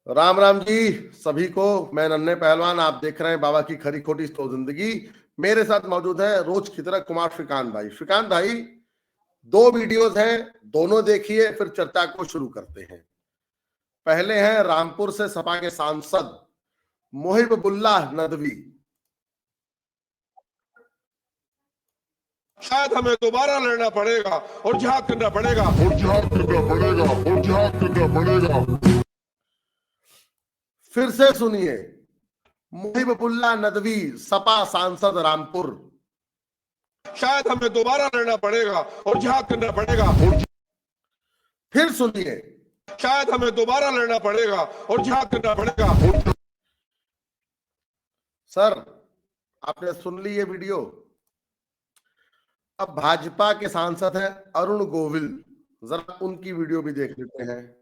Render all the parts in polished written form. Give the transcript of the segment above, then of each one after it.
राम राम जी सभी को। मैं नन्हे पहलवान, आप देख रहे हैं बाबा की खरी खोटी तो जिंदगी। मेरे साथ मौजूद है रोज की तरह कुमार श्रीकांत भाई। श्रीकांत भाई, दो वीडियोस हैं, दोनों देखिए फिर चर्चा को शुरू करते हैं। पहले हैं रामपुर से सपा के सांसद मोहिबुल्लाह नदवी। शायद हमें दोबारा लड़ना पड़ेगा और जिहाद करना पड़ेगा फिर से सुनिए, मोहिबुल्लाह नदवी, सपा सांसद रामपुर। शायद हमें दोबारा लड़ना पड़ेगा और जिहाद करना पड़ेगा फिर सुनिए, शायद हमें दोबारा लड़ना पड़ेगा और जिहाद करना पड़ेगा। सर आपने सुन ली ये वीडियो। अब भाजपा के सांसद हैं अरुण गोविल, जरा उनकी वीडियो भी देख लेते हैं।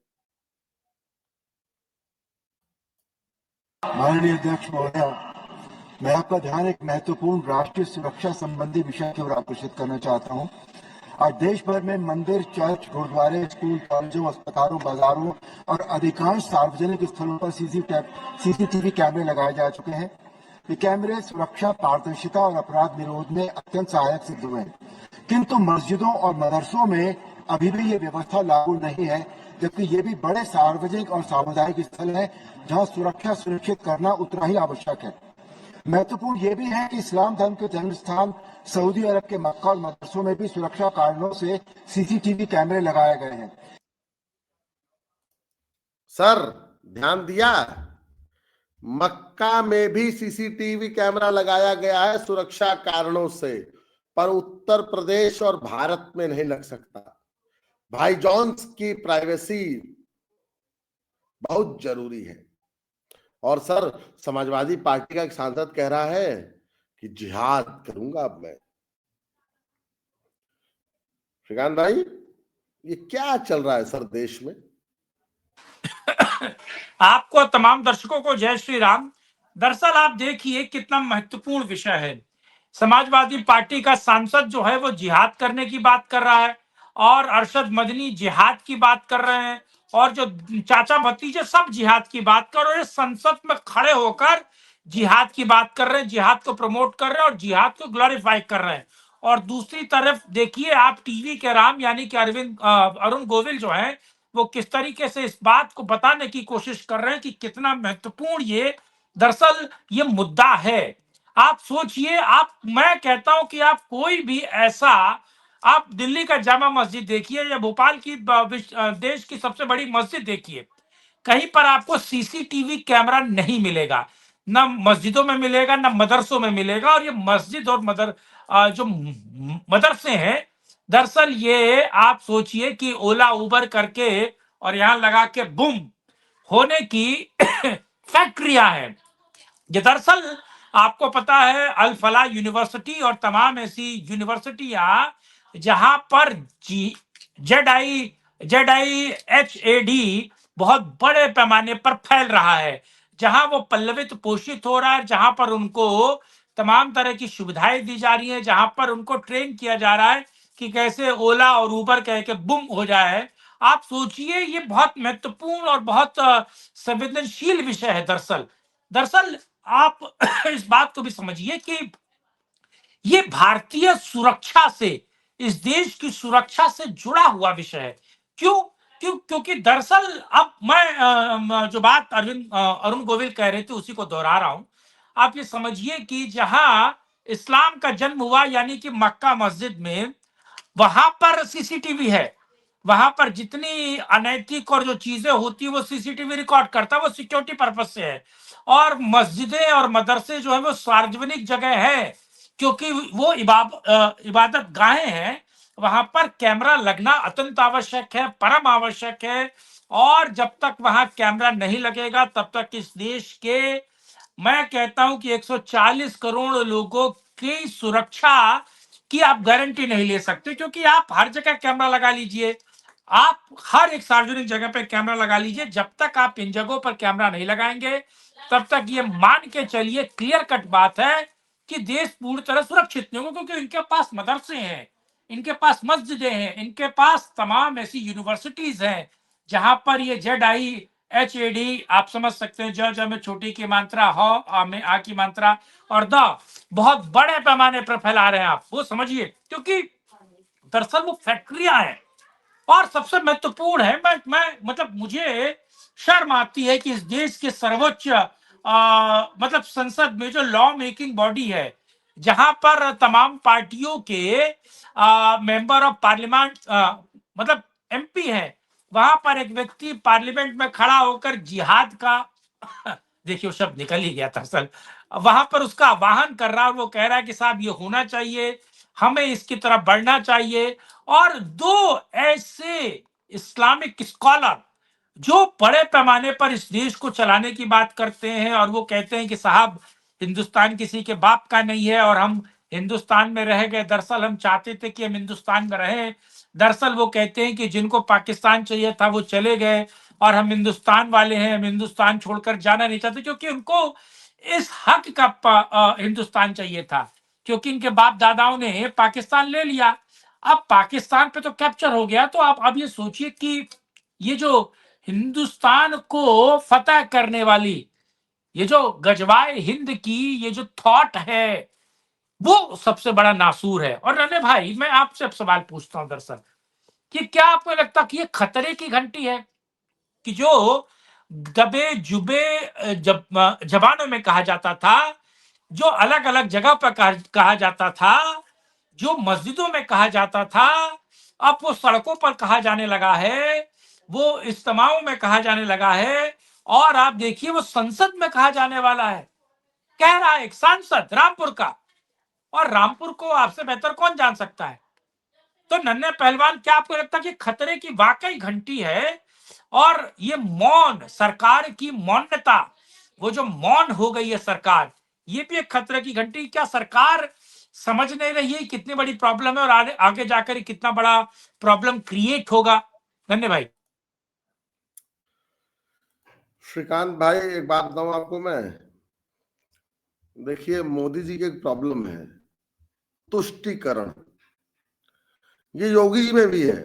माननीय अध्यक्ष महोदय, मैं आपका ध्यान एक महत्वपूर्ण राष्ट्रीय सुरक्षा संबंधी विषय की ओर आकर्षित करना चाहता हूं। आज देश भर में मंदिर, चर्च, गुरुद्वारे, स्कूल, कॉलेजों, अस्पतालों, बाजारों और अधिकांश सार्वजनिक स्थलों पर सीसीटीवी कैमरे लगाए जा चुके हैं। ये कैमरे सुरक्षा, पारदर्शिता और अपराध निरोध में अत्यंत सहायक सिद्ध हुए हैं, किंतु मस्जिदों और मदरसों में अभी भी ये व्यवस्था लागू नहीं है, जबकि ये भी बड़े सार्वजनिक और सामुदायिक स्थल है जहां सुरक्षा सुनिश्चित करना उतना ही आवश्यक है। महत्वपूर्ण ये भी है कि इस्लाम धर्म के जन्म स्थान सऊदी अरब के मक्का और मदरसों में भी सुरक्षा कारणों से सीसीटीवी कैमरे लगाए गए हैं। सर ध्यान दिया, मक्का में भी सीसीटीवी कैमरा लगाया गया है सुरक्षा कारणों से, पर उत्तर प्रदेश और भारत में नहीं लग सकता। भाई जॉन्स की प्राइवेसी बहुत जरूरी है। और सर, समाजवादी पार्टी का एक सांसद कह रहा है कि जिहाद करूंगा अब मैं। श्रीकांत भाई, ये क्या चल रहा है सर देश में? आपको तमाम दर्शकों को जय श्री राम। दरअसल आप देखिए कितना महत्वपूर्ण विषय है। समाजवादी पार्टी का सांसद जो है वो जिहाद करने की बात कर रहा है और अरशद मदनी जिहाद की बात कर रहे हैं और जो चाचा भतीजे सब जिहाद की बात कर रहे हैं। संसद में खड़े होकर जिहाद की बात कर रहे हैं, जिहाद को प्रमोट कर रहे हैं और जिहाद को ग्लोरीफाई कर रहे हैं। और दूसरी तरफ देखिए आप टीवी के राम यानी कि अरुण गोविल जो है वो किस तरीके से इस बात को बताने की कोशिश कर रहे हैं कि कितना महत्वपूर्ण ये दरअसल ये मुद्दा है। आप सोचिए, मैं कहता हूं कि आप कोई भी ऐसा, आप दिल्ली का जामा मस्जिद देखिए या भोपाल की देश की सबसे बड़ी मस्जिद देखिए, कहीं पर आपको सीसीटीवी कैमरा नहीं मिलेगा। ना मस्जिदों में मिलेगा, ना मदरसों में मिलेगा। और ये मस्जिद और जो मदरसे हैं, दरअसल ये आप सोचिए कि ओला उबर करके और यहां लगा के बुम होने की फैक्ट्रियां हैं। ये दरअसल आपको पता है अल फलाह यूनिवर्सिटी और तमाम ऐसी यूनिवर्सिटियां जहां पर ZIHAD बहुत बड़े पैमाने पर फैल रहा है, जहां वो पल्लवित पोषित हो रहा है, जहां पर उनको तमाम तरह की सुविधाएं दी जा रही है, जहां पर उनको ट्रेन किया जा रहा है कि कैसे ओला और उबर कह के बुम हो जाए। आप सोचिए, ये बहुत महत्वपूर्ण और बहुत संवेदनशील विषय है। दरअसल आप इस बात को भी समझिए कि ये भारतीय सुरक्षा से, इस देश की सुरक्षा से जुड़ा हुआ विषय है। क्योंकि दरअसल अब मैं जो बात अरुण गोविल कह रहे थे उसी को दोहरा रहा हूं। आप ये समझिए कि जहां इस्लाम का जन्म हुआ यानी कि मक्का मस्जिद में, वहां पर सीसीटीवी है। वहां पर जितनी अनैतिक और जो चीजें होती है वो सीसीटीवी रिकॉर्ड करता है, वो सिक्योरिटी पर्पज से है। और मस्जिदें और मदरसे जो है वो सार्वजनिक जगह है, क्योंकि वो इबादत गाहें हैं। वहां पर कैमरा लगना अत्यंत आवश्यक है, परम आवश्यक है। और जब तक वहां कैमरा नहीं लगेगा तब तक इस देश के, मैं कहता हूं कि 140 करोड़ लोगों की सुरक्षा की आप गारंटी नहीं ले सकते। क्योंकि आप हर जगह कैमरा लगा लीजिए, आप हर एक सार्वजनिक जगह पे कैमरा लगा लीजिए, जब तक आप इन जगहों पर कैमरा नहीं लगाएंगे तब तक ये मान के चलिए, क्लियर कट बात है कि देश पूरी तरह सुरक्षित नहीं होगा। क्योंकि इनके पास मदरसे हैं, इनके पास मस्जिदें हैं, इनके पास तमाम ऐसी यूनिवर्सिटीज हैं जहां पर ये HAD आप समझ सकते हैं, ज में छोटी की मात्रा, आ में आ की मात्रा, और द बहुत बड़े पैमाने पर फैला रहे हैं आप, वो समझिए, क्योंकि दरअसल वो फैक्ट्रियां हैं। और सबसे महत्वपूर्ण है, मैं मतलब मुझे शर्म आती है कि इस देश के सर्वोच्च मतलब संसद में जो लॉ मेकिंग बॉडी है, जहां पर तमाम पार्टियों के मेंबर ऑफ पार्लियामेंट मतलब MP हैं, वहां पर एक व्यक्ति पार्लियामेंट में खड़ा होकर जिहाद का देखिए वो शब्द निकल ही गया था असल, वहां पर उसका आह्वान कर रहा है, और वो कह रहा है कि साहब ये होना चाहिए, हमें इसकी तरफ बढ़ना चाहिए। और दो ऐसे इस्लामिक स्कॉलर जो बड़े पैमाने पर इस देश को चलाने की बात करते हैं, और वो कहते हैं कि साहब हिंदुस्तान किसी के बाप का नहीं है और हम हिंदुस्तान में रह गए, दरअसल हम चाहते थे कि हम हिंदुस्तान में रहें। दरअसल वो कहते हैं कि जिनको पाकिस्तान चाहिए था वो चले गए, और हम हिंदुस्तान वाले हैं, हम हिंदुस्तान छोड़कर जाना नहीं चाहते, क्योंकि उनको इस हक का हिंदुस्तान चाहिए था, क्योंकि इनके बाप दादाओं ने पाकिस्तान ले लिया। अब पाकिस्तान पे तो कैप्चर हो गया, तो आप अब ये सोचिए कि ये जो हिंदुस्तान को फतह करने वाली, ये जो गजवाए हिंद की ये जो थॉट है, वो सबसे बड़ा नासूर है। और रने भाई, मैं आपसे अब सवाल पूछता हूं दरअसल, कि क्या आपको लगता कि ये खतरे की घंटी है, कि जो दबे जुबे जबानों में कहा जाता था, जो अलग अलग जगह पर कहा जाता था, जो मस्जिदों में कहा जाता था, अब वो सड़कों पर कहा जाने लगा है, वो इज्तिमाओं में कहा जाने लगा है, और आप देखिए वो संसद में कहा जाने वाला है। कह रहा है एक सांसद रामपुर का, और रामपुर को आपसे बेहतर कौन जान सकता है। तो नन्हे पहलवान, क्या आपको लगता है कि खतरे की वाकई घंटी है, और ये मौन, सरकार की मौनता, वो जो मौन हो गई है सरकार, ये भी एक खतरे की घंटी। क्या सरकार समझ नहीं रही है कितनी बड़ी प्रॉब्लम है, और आगे जाकर कितना बड़ा प्रॉब्लम क्रिएट होगा। धन्य भाई। श्रीकांत भाई, एक बात बताऊं आपको मैं, देखिए मोदी जी की एक प्रॉब्लम है, तुष्टीकरण। ये योगी जी में भी है।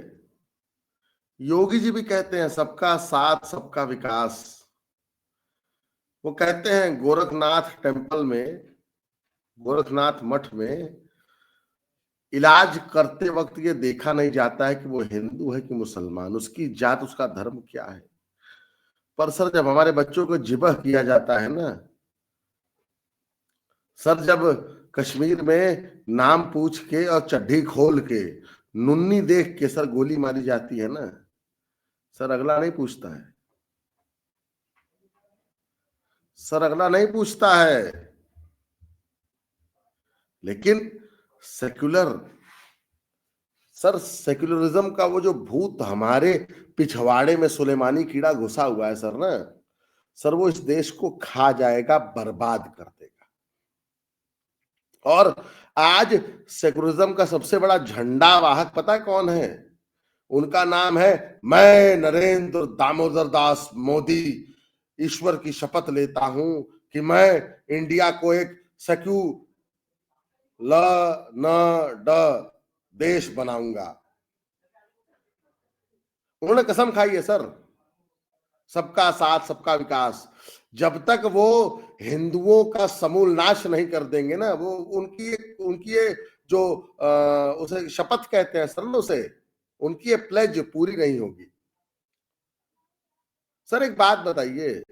योगी जी भी कहते हैं सबका साथ सबका विकास। वो कहते हैं गोरखनाथ टेम्पल में, गोरखनाथ मठ में इलाज करते वक्त ये देखा नहीं जाता है कि वो हिंदू है कि मुसलमान, उसकी जात, उसका धर्म क्या है। पर सर, जब हमारे बच्चों को जिबह किया जाता है ना सर, जब कश्मीर में नाम पूछ के और चड्ढी खोल के, नुन्नी देख के सर गोली मारी जाती है ना सर, अगला नहीं पूछता है। सर अगला नहीं पूछता है। लेकिन सेक्युलर, सर सेक्युलरिज्म का वो जो भूत हमारे पिछवाड़े में सुलेमानी कीड़ा घुसा हुआ है सर ना सर, वो इस देश को खा जाएगा, बर्बाद कर देगा। और आज सेक्युलरिज्म का सबसे बड़ा झंडा वाहक पता है कौन है? उनका नाम है, मैं नरेंद्र दामोदर दास मोदी ईश्वर की शपथ लेता हूं कि मैं इंडिया को एक सेक्युलर देश बनाऊंगा। उन्होंने कसम खाई है सर, सबका साथ सबका विकास। जब तक वो हिंदुओं का समूल नाश नहीं कर देंगे ना, वो उनकी जो उसे शपथ कहते हैं सर ना, उसे उनकी ये प्लेज पूरी नहीं होगी। सर एक बात बताइए,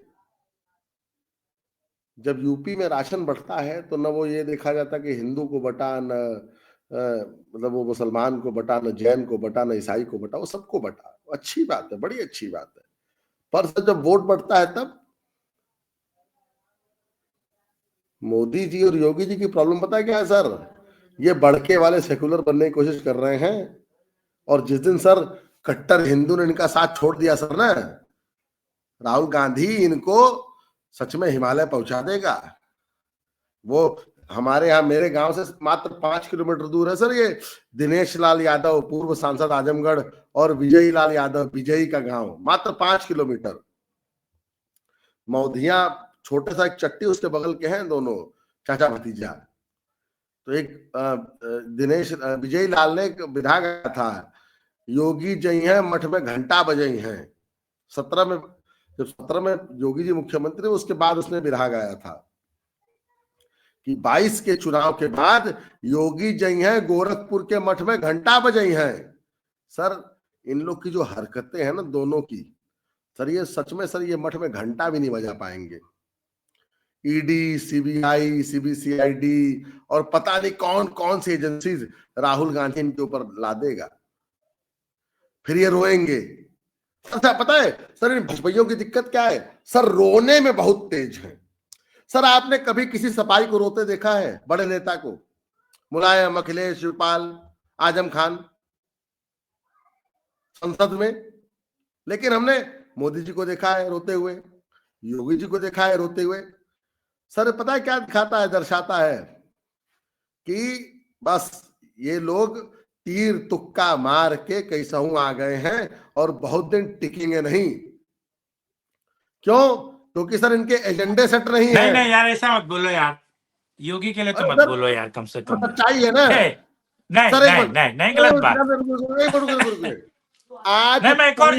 जब यूपी में राशन बढ़ता है तो न वो ये देखा जाता कि हिंदू को बटा, न मतलब वो मुसलमान को बटा, न जैन को बटा, न ईसाई को बटा, वो सबको बटा। अच्छी बात है, बड़ी अच्छी बात है। पर सर जब वोट बढ़ता है तब मोदी जी और योगी जी की प्रॉब्लम पता है क्या है सर? ये बड़के वाले सेकुलर बनने की कोशिश कर रहे हैं, और जिस दिन सर कट्टर हिंदू ने इनका साथ छोड़ दिया सर ना, राहुल गांधी इनको सच में हिमालय पहुंचा देगा। वो हमारे यहाँ, मेरे गांव से मात्र 5 किलोमीटर दूर है सर, ये दिनेश लाल यादव पूर्व सांसद आजमगढ़ और विजयी लाल यादव विजयी का गांव, मात्र 5 किलोमीटर। मौधिया छोटे सा एक चट्टी उसके बगल के हैं दोनों, चाचा भतीजा। तो एक दिनेश विजयी लाल ने एक विधायक था, योगी जई है मठ में घंटा बजई है 17 में, जब 17 में योगी जी मुख्यमंत्री, उसके बाद उसने बिरहा गाया था कि 22 के चुनाव के बाद योगी जई हैं गोरखपुर के मठ में घंटा बजई हैं। सर इन लोग की जो हरकतें हैं ना दोनों की, सर ये सच में सर ये मठ में घंटा भी नहीं बजा पाएंगे। ईडी, सीबीआई, सीबीसीआईडी और पता नहीं कौन कौन सी एजेंसी राहुल गांधी इनके ऊपर ला देगा, फिर ये रोएंगे। सर पता है सर इन भजपैयों की दिक्कत क्या है, सर रोने में बहुत तेज है। सर आपने कभी किसी सपाई को रोते देखा है, बड़े नेता को? मुलायम, अखिलेश, शिवपाल, आजम खान संसद में, लेकिन हमने मोदी जी को देखा है रोते हुए, योगी जी को देखा है रोते हुए। सर पता है क्या दिखाता है, दर्शाता है कि बस ये लोग तीर तुक्का मार के कैसहू आ गए हैं और बहुत दिन टिकेंगे नहीं। क्यों? क्योंकि सर इनके एजेंडे सेट नहीं है। नहीं यार ऐसा मत बोलो यार, योगी के लिए तो मत बोलो यार, कम से कम सच्चाई है ना। नहीं गलत बात। आज नहीं, मैं एक और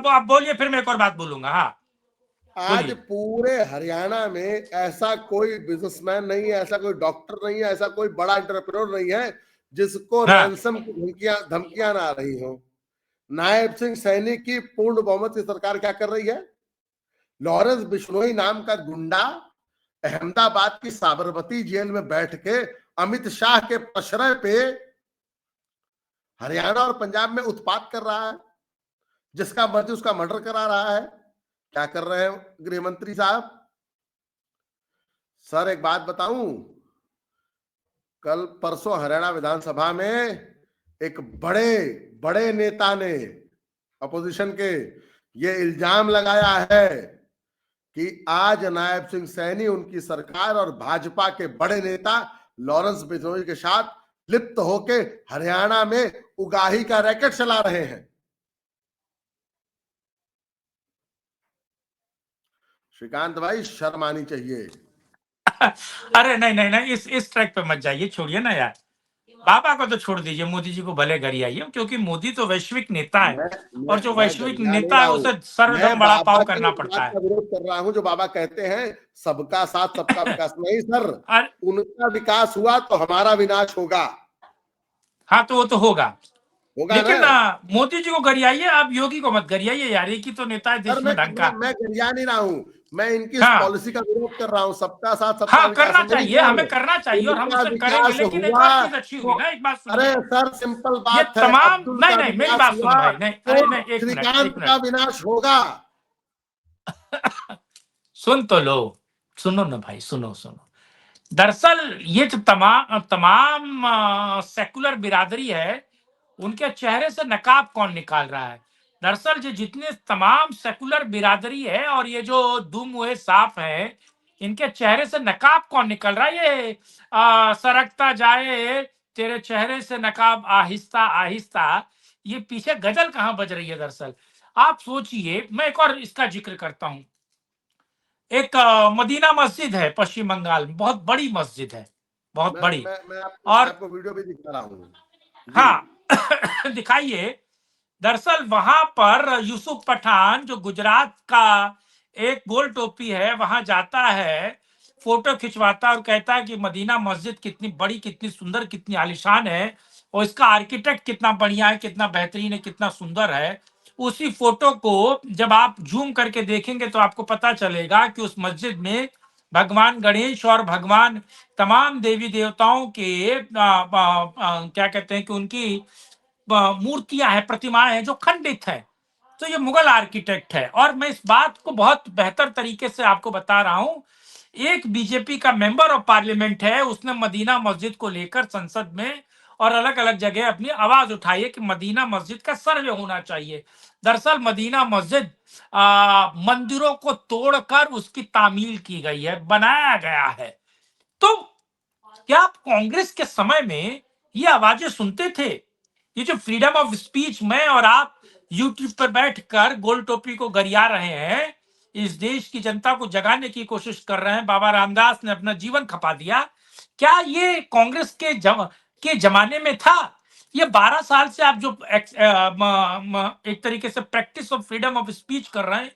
आप बोलिए, फिर मैं एक और बात बोलूंगा। हाँ, आज पूरे हरियाणा में ऐसा कोई बिजनेसमैन नहीं है, ऐसा कोई डॉक्टर नहीं है, ऐसा कोई बड़ा एंटरप्रेन्योर नहीं है जिसको रैंसम की धमकियां ना आ रही हो। नायब सिंह सैनी की पूर्ण बहुमत की सरकार क्या कर रही है? लॉरेंस बिश्नोई नाम का गुंडा अहमदाबाद की साबरमती जेल में बैठ के अमित शाह के प्रश्रय पे हरियाणा और पंजाब में उत्पात कर रहा है, जिसका मर्जी उसका मर्डर करा रहा है। क्या कर रहे हैं गृह मंत्री साहब? सर एक बात बताऊं, कल परसों हरियाणा विधानसभा में एक बड़े नेता ने अपोजिशन के ये इल्जाम लगाया है कि आज नायब सिंह सैनी, उनकी सरकार और भाजपा के बड़े नेता लॉरेंस बिश्नोई के साथ लिप्त होके हरियाणा में उगाही का रैकेट चला रहे हैं। श्रीकांत भाई शर्म आनी चाहिए। अरे नहीं, इस ट्रैक पे मत जाइए, छोड़िए ना यार। बाबा को तो छोड़ दीजिए, मोदी जी को भले गरियाइए, क्योंकि मोदी तो वैश्विक नेता है, और जो वैश्विक नेता है उसे सर्वधर्म बड़ा पाव करना पड़ता है। विरोध कर रहा हूं जो बाबा कहते हैं सबका साथ सबका विकास। नहीं सर, उनका विकास हुआ तो हमारा विनाश होगा। हाँ तो वो तो होगा, लेकिन ना? मोदी जी को गरियाइए, आप योगी को मत गरियाइए यार, एक ही तो नेता है देश में ढंग का। मैं गरिया नहीं रहा हूँ, मैं इनकी पॉलिसी का विरोध कर रहा हूँ, सबका साथ सबका हाँ, करना चाहिए, हमें करना चाहिए और हम उसे करेंगे। लेकिन एक बात चीज अच्छी हुई ना, एक बात सुनिए। अरे सर सिंपल बात है, तमाम नहीं मेरी बात सुनो भाई, नहीं एक श्रीकांत का विनाश होगा। सुन तो लो, सुनो ना भाई, सुनो। दरअसल ये जो तमाम सेकुलर बिरादरी है, उनके चेहरे से नकाब कौन निकाल रहा है? दरअसल जो जितने तमाम सेकुलर बिरादरी है और ये जो दुम हुए सांप है, इनके चेहरे से नकाब कौन निकल रहा है? ये सरकता जाए तेरे चेहरे से नकाब आहिस्ता आहिस्ता, ये पीछे गजल कहाँ बज रही है? दरअसल आप सोचिए, मैं एक और इसका जिक्र करता हूं। एक मदीना मस्जिद है पश्चिम बंगाल में, बहुत बड़ी मस्जिद है, बहुत बड़ी। मैं और आपको वीडियो भी दिखा रहा हूँ। हाँ दिखाइए। दरअसल वहां पर यूसुफ पठान, जो गुजरात का एक गोल टोपी है, वहां जाता है, फोटो खिंचवाता और कहता है कि मदीना मस्जिद कितनी बड़ी, कितनी सुंदर, कितनी आलीशान है, और इसका आर्किटेक्ट कितना बढ़िया है, कितना बेहतरीन है, कितना सुंदर है। उसी फोटो को जब आप जूम करके देखेंगे तो आपको पता चलेगा कि उस मस्जिद में भगवान गणेश और भगवान तमाम देवी देवताओं के क्या कहते हैं कि उनकी मूर्तियां हैं, प्रतिमाएं हैं जो खंडित है। तो ये मुगल आर्किटेक्ट है। और मैं इस बात को बहुत बेहतर तरीके से आपको बता रहा हूं, एक बीजेपी का मेंबर ऑफ पार्लियामेंट है, उसने मदीना मस्जिद को लेकर संसद में और अलग अलग जगह अपनी आवाज उठाई है कि मदीना मस्जिद का सर्वे होना चाहिए। दरअसल मदीना मस्जिद मंदिरों को तोड़कर उसकी तामील की गई है, बनाया गया है। तो क्या आप कांग्रेस के समय में ये आवाजें सुनते थे? ये जो फ्रीडम ऑफ स्पीच में और आप यूट्यूब पर बैठकर गोल टोपी को गरिया रहे हैं, इस देश की जनता को जगाने की कोशिश कर रहे हैं, बाबा रामदास ने अपना जीवन खपा दिया, क्या ये कांग्रेस के जमाने में था? ये 12 साल से आप जो एक तरीके से practice of freedom of speech कर रहे हैं,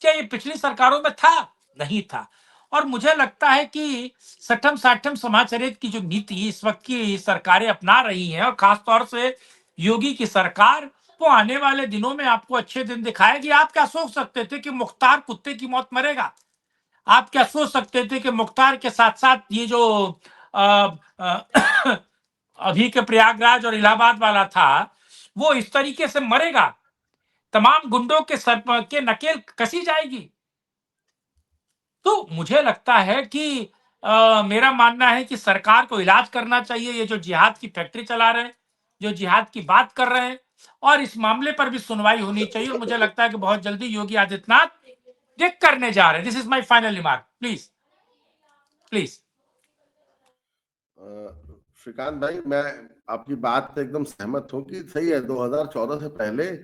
क्या ये पिछली सरकारों में था? नहीं था। और मुझे लगता है कि सठम साठम समाजचरित्र की जो नीति इस वक्त की सरकारें अपना रही हैं, और खासतौर से योगी की सरकार, वो आने वाले दिनों में आपको अच्छे दिन दिखाएगी। आप क्या सोच सकते थे कि मुख्तार कुत्ते की मौत मरेगा? आप क्या सोच सकते थे कि मुख्तार के साथ साथ ये जो अ, अ, अभी के प्रयागराज और इलाहाबाद वाला था, वो इस तरीके से मरेगा? तमाम गुंडों के सर के नकेल कसी जाएगी। तो मुझे लगता है कि मेरा मानना है कि सरकार को इलाज करना चाहिए। ये जो जिहाद की फैक्ट्री चला रहे हैं, जो जिहाद की बात कर रहे हैं, और इस मामले पर भी सुनवाई होनी चाहिए। और मुझे लगता है कि बहुत जल्दी योगी आदित्यनाथ ये करने जा रहे हैं। This is my final remark. Please please. Shrikant भाई, मैं आपकी बात से एकदम सहमत हूं कि सही है, 2014 से पहले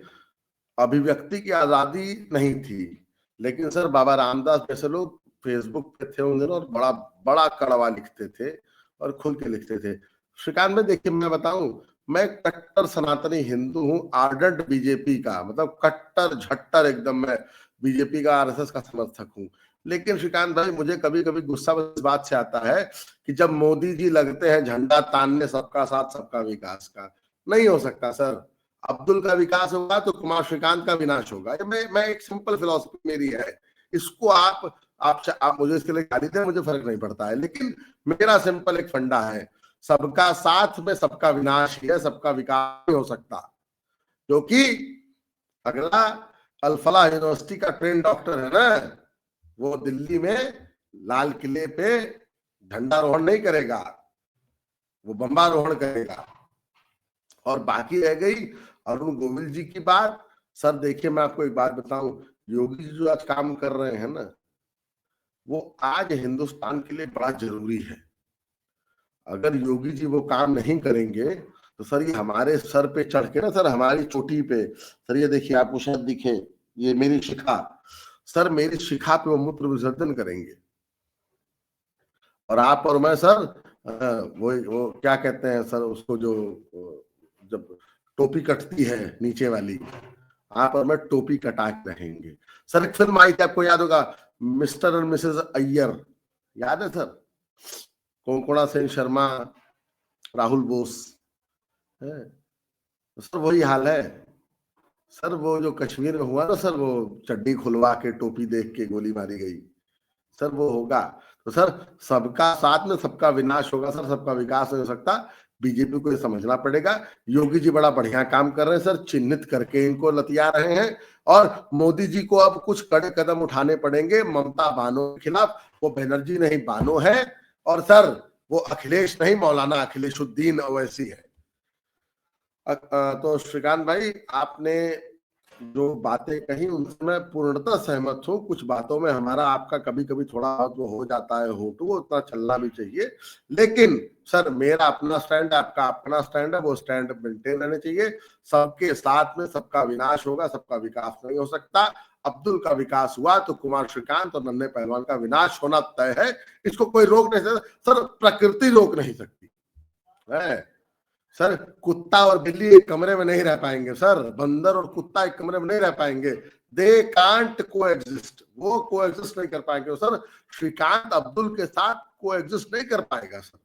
अभिव्यक्ति की आजादी नहीं थी, लेकिन सर बाबा रामदास जैसे लोग फेसबुक पे थे उन दिनों, और बड़ा बड़ा कड़वा लिखते थे और खुल के लिखते थे। श्रीकांत भाई देखिए, मैं बताऊं, मैं कट्टर सनातनी हिंदू हूं, आर्डेंट बीजेपी का, मतलब कट्टर झट्टर एकदम मैं बीजेपी का, आरएसएस का समर्थक हूं। लेकिन श्रीकांत भाई, मुझे कभी कभी गुस्सा इस बात से आता है कि जब मोदी जी लगते हैं झंडा तानने सबका साथ सबका विकास का, नहीं हो सकता सर। अब्दुल का विकास होगा तो कुमार श्रीकांत का विनाश होगा। मैं एक सिंपल फिलॉसफी मेरी है, इसको आप मुझे इसके लिए गाली दें, मुझे फर्क नहीं पड़ता है, लेकिन मेरा सिंपल एक फंडा है, सबका साथ में सबका विनाश ही है, सबका विकास नहीं हो सकता। क्योंकि अगला अल्फला यूनिवर्सिटी का ट्रेन डॉक्टर है ना, वो दिल्ली में लाल किले पे झंडारोहण नहीं करेगा, वो बम्बारोहण करेगा। और बाकी रह गई अरुण गोविल जी की बात। सर देखिए, मैं आपको एक बात बताऊं, योगी जी जो आज काम कर रहे हैं ना, वो आज हिंदुस्तान के लिए बड़ा जरूरी है। अगर योगी जी वो काम नहीं करेंगे तो सर ये हमारे सर पे चढ़ के ना, सर हमारी चोटी पे, सर ये देखिए, आपको शायद दिखे, ये मेरी शिखा, सर मेरी शिखा पे वो मूत्र विसर्जन करेंगे। और आप और मैं सर, वो क्या कहते हैं सर उसको, जो जब टोपी कटती है नीचे वाली, आप और मैं टोपी कटा के रहेंगे। सर एक फिल्म आई थी, आपको याद होगा, मिस्टर और मिसेस अय्यर, याद है सर? कोंकणा सेन शर्मा, राहुल बोस है। सर वही हाल है सर। वो जो कश्मीर में हुआ ना सर, वो चड्डी खुलवा के टोपी देख के गोली मारी गई, सर वो होगा। तो सर सबका साथ में सबका विनाश होगा सर, सबका विकास नहीं हो सकता। बीजेपी को ये समझना पड़ेगा। योगी जी बड़ा बढ़िया काम कर रहे हैं सर, चिन्हित करके इनको लतिया रहे हैं, और मोदी जी को अब कुछ कड़े कदम उठाने पड़ेंगे ममता बानो के खिलाफ। वो बनर्जी नहीं, बानो है, और सर वो अखिलेश नहीं, मौलाना अखिलेशुद्दीन ओवैसी है। तो श्रीकांत भाई, आपने जो बातें कही उनसे मैं पूर्णतः सहमत हूँ। कुछ बातों में हमारा आपका कभी कभी थोड़ा बहुत वो हो जाता है, होटू, वो उतना चलना भी चाहिए। लेकिन सर मेरा अपना स्टैंड है, आपका अपना स्टैंड है, वो स्टैंड मेंटेन रहने चाहिए। सबके साथ में सबका विनाश होगा, सबका विकास नहीं हो सकता। अब्दुल का विकास हुआ तो कुमार श्रीकांत और नन्हे पहलवान का विनाश होना तय है। इसको कोई रोक नहीं सकता सर, प्रकृति रोक नहीं सकती है सर। कुत्ता और बिल्ली एक कमरे में नहीं रह पाएंगे सर, बंदर और कुत्ता एक कमरे में नहीं रह पाएंगे। दे कांट को एग्जिस्ट, वो को एग्जिस्ट नहीं कर पाएंगे सर। श्रीकांत अब्दुल के साथ को एग्जिस्ट नहीं कर पाएगा सर।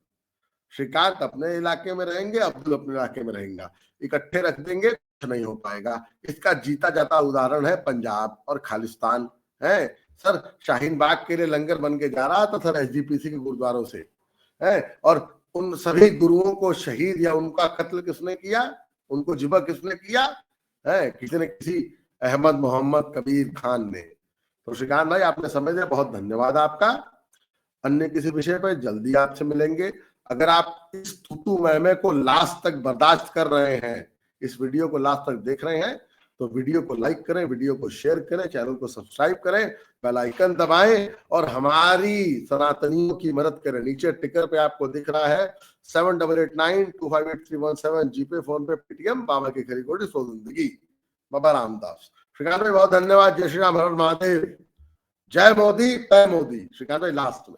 श्रीकांत अपने इलाके में रहेंगे, अब्दुल अपने इलाके में रहेगा, इकट्ठे रख देंगे, कुछ नहीं हो पाएगा। इसका जीता जाता उदाहरण है पंजाब और खालिस्तान है सर। शाहीन बाग के लिए लंगर बन के जा रहा था सर एसजीपीसी के गुरुद्वारों से है, और उन सभी गुरुओं को शहीद या उनका कत्ल किसने किया, उनको जिबा किसने किया है? किसी ने, किसी अहमद मोहम्मद कबीर खान ने। तो श्रीकांत भाई, आपने समय दिया, बहुत धन्यवाद आपका। अन्य किसी विषय पर जल्दी आपसे मिलेंगे। अगर आप इस तूतू मैमे को लास्ट तक बर्दाश्त कर रहे हैं, इस वीडियो को लास्ट तक देख रहे हैं, तो वीडियो को लाइक करें, वीडियो को शेयर करें, चैनल को सब्सक्राइब करें, बेल आइकन दबाएं, और हमारी सनातनियों की मदद करें। नीचे टिकर पे आपको दिख रहा है 7889258317, जीपे, फोन पे, पेटीएम। बाबा की खरी खोटी सो जिंदगी, बाबा रामदास। श्रीकांत भाई बहुत धन्यवाद। जय श्री राम, हर महादेव, जय मोदी, जय मोदी। श्रीकांत भाई लास्ट में